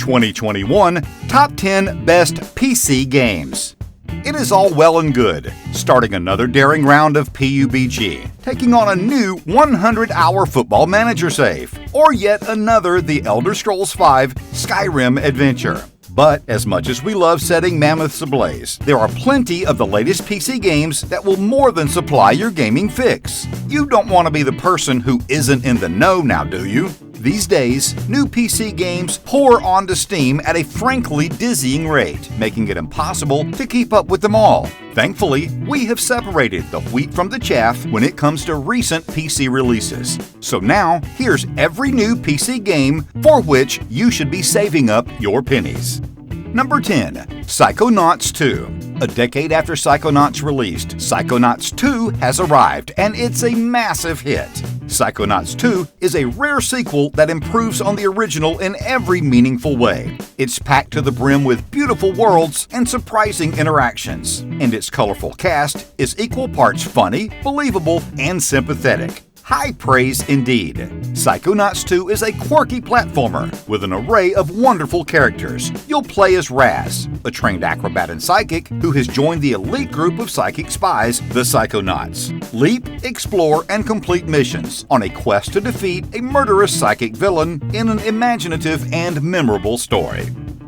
2021 Top 10 Best PC Games. It is all well and good, starting another daring round of PUBG, taking on a new 100-hour Football Manager save, or yet another The Elder Scrolls V Skyrim adventure. But as much as we love setting mammoths ablaze, there are plenty of the latest PC games that will more than supply your gaming fix. You don't want to be the person who isn't in the know now, do you? These days, new PC games pour onto Steam at a frankly dizzying rate, making it impossible to keep up with them all. Thankfully, we have separated the wheat from the chaff when it comes to recent PC releases. So now, here's every new PC game for which you should be saving up your pennies. Number 10. Psychonauts 2. A decade after Psychonauts released, Psychonauts 2 has arrived, and it's a massive hit. Psychonauts 2 is a rare sequel that improves on the original in every meaningful way. It's packed to the brim with beautiful worlds and surprising interactions, and its colorful cast is equal parts funny, believable, and sympathetic. High praise indeed. Psychonauts 2 is a quirky platformer with an array of wonderful characters. You'll play as Raz, a trained acrobat and psychic who has joined the elite group of psychic spies, the Psychonauts. Leap, explore, and complete missions on a quest to defeat a murderous psychic villain in an imaginative and memorable story.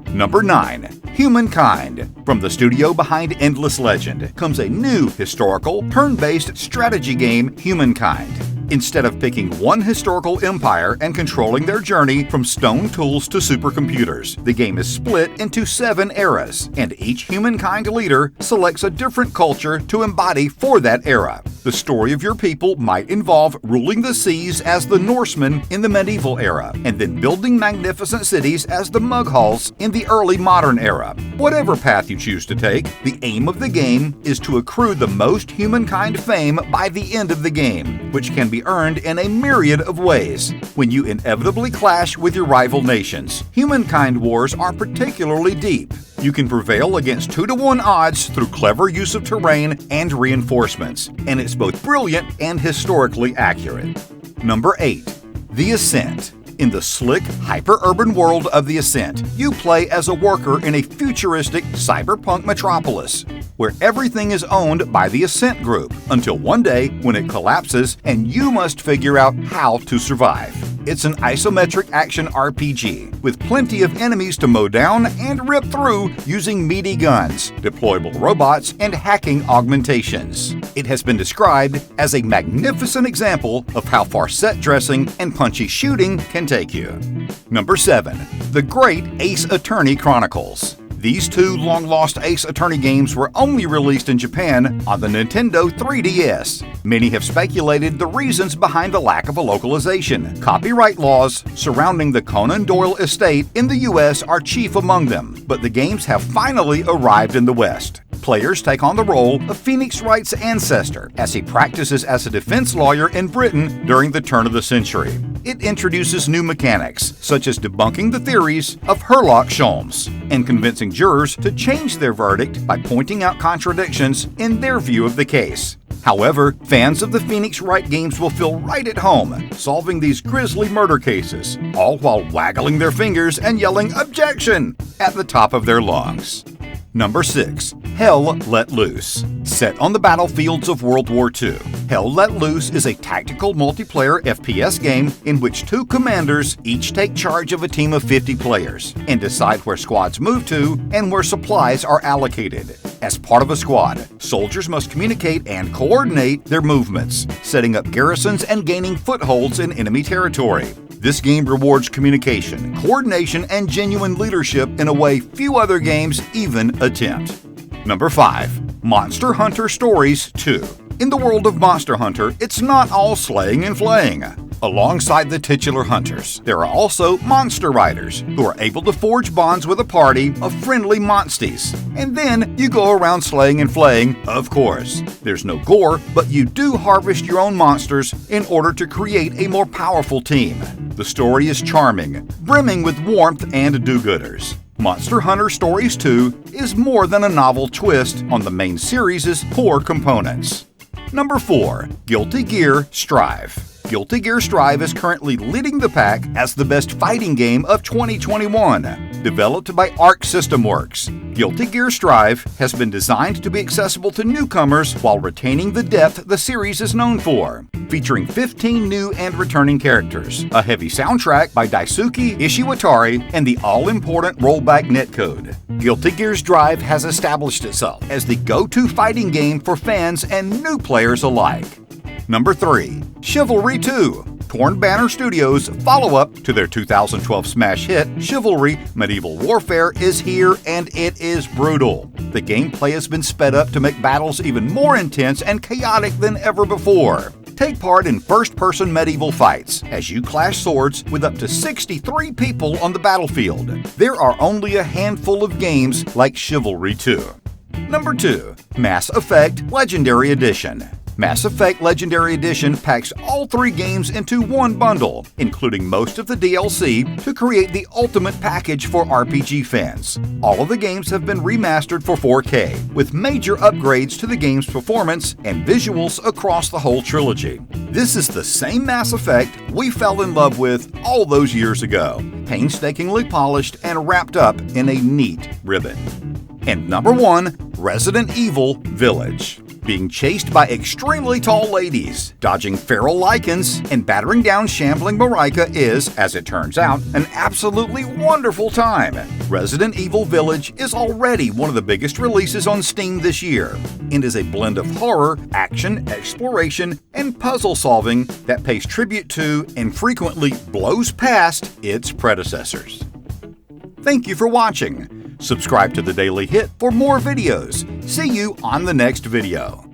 Number 9. Humankind. From the studio behind Endless Legend comes a new historical, turn-based strategy game, Humankind. Instead of picking one historical empire and controlling their journey from stone tools to supercomputers, the game is split into 7 eras, and each Humankind leader selects a different culture to embody for that era. The story of your people might involve ruling the seas as the Norsemen in the medieval era, and then building magnificent cities as the Mughalls in the early modern era. Whatever path you choose to take, the aim of the game is to accrue the most Humankind fame by the end of the game, which can be earned in a myriad of ways. When you inevitably clash with your rival nations, Humankind wars are particularly deep. You can prevail against 2-to-1 odds through clever use of terrain and reinforcements, and it's both brilliant and historically accurate. Number 8. The Ascent. In the slick, hyper-urban world of The Ascent, you play as a worker in a futuristic cyberpunk metropolis, where everything is owned by the Ascent Group, until one day when it collapses and you must figure out how to survive. It's an isometric action RPG, with plenty of enemies to mow down and rip through using meaty guns, deployable robots, and hacking augmentations. It has been described as a magnificent example of how far set dressing and punchy shooting can take you. Number 7. The Great Ace Attorney Chronicles. These 2 long-lost Ace Attorney games were only released in Japan on the Nintendo 3DS. Many have speculated the reasons behind the lack of a localization. Copyright laws surrounding the Conan Doyle estate in the US are chief among them, but the games have finally arrived in the West. Players take on the role of Phoenix Wright's ancestor as he practices as a defense lawyer in Britain during the turn of the century. It introduces new mechanics, such as debunking the theories of Sherlock Holmes and convincing jurors to change their verdict by pointing out contradictions in their view of the case. However, fans of the Phoenix Wright games will feel right at home solving these grisly murder cases, all while waggling their fingers and yelling "Objection!" at the top of their lungs. Number 6. Hell Let Loose. Set on the battlefields of World War II, Hell Let Loose is a tactical multiplayer FPS game in which 2 commanders each take charge of a team of 50 players and decide where squads move to and where supplies are allocated. As part of a squad, soldiers must communicate and coordinate their movements, setting up garrisons and gaining footholds in enemy territory. This game rewards communication, coordination, and genuine leadership in a way few other games even attempt. Number 5. Monster Hunter Stories 2. In the world of Monster Hunter, it's not all slaying and flaying. Alongside the titular hunters, there are also monster riders who are able to forge bonds with a party of friendly monsties. And then you go around slaying and flaying, of course. There's no gore, but you do harvest your own monsters in order to create a more powerful team. The story is charming, brimming with warmth and do-gooders. Monster Hunter Stories 2 is more than a novel twist on the main series' core components. Number 4. Guilty Gear Strive. Guilty Gear Strive is currently leading the pack as the best fighting game of 2021. developed by Arc System Works. Guilty Gear Strive has been designed to be accessible to newcomers while retaining the depth the series is known for, featuring 15 new and returning characters, a heavy soundtrack by Daisuke Ishiwatari, and the all-important rollback netcode. Guilty Gear Strive has established itself as the go-to fighting game for fans and new players alike. Number 3. Chivalry II. Torn Banner Studios' follow-up to their 2012 smash hit, Chivalry Medieval Warfare, is here, and it is brutal. The gameplay has been sped up to make battles even more intense and chaotic than ever before. Take part in first-person medieval fights as you clash swords with up to 63 people on the battlefield. There are only a handful of games like Chivalry II. Number 2. Mass Effect Legendary Edition. Mass Effect Legendary Edition packs all 3 games into one bundle, including most of the DLC, to create the ultimate package for RPG fans. All of the games have been remastered for 4K, with major upgrades to the game's performance and visuals across the whole trilogy. This is the same Mass Effect we fell in love with all those years ago, painstakingly polished and wrapped up in a neat ribbon. And number 1, Resident Evil Village. Being chased by extremely tall ladies, dodging feral lichens, and battering down shambling Marika is, as it turns out, an absolutely wonderful time. Resident Evil Village is already one of the biggest releases on Steam this year, and is a blend of horror, action, exploration, and puzzle solving that pays tribute to and frequently blows past its predecessors. Thank you for watching. Subscribe to The Daily Hit for more videos. See you on the next video.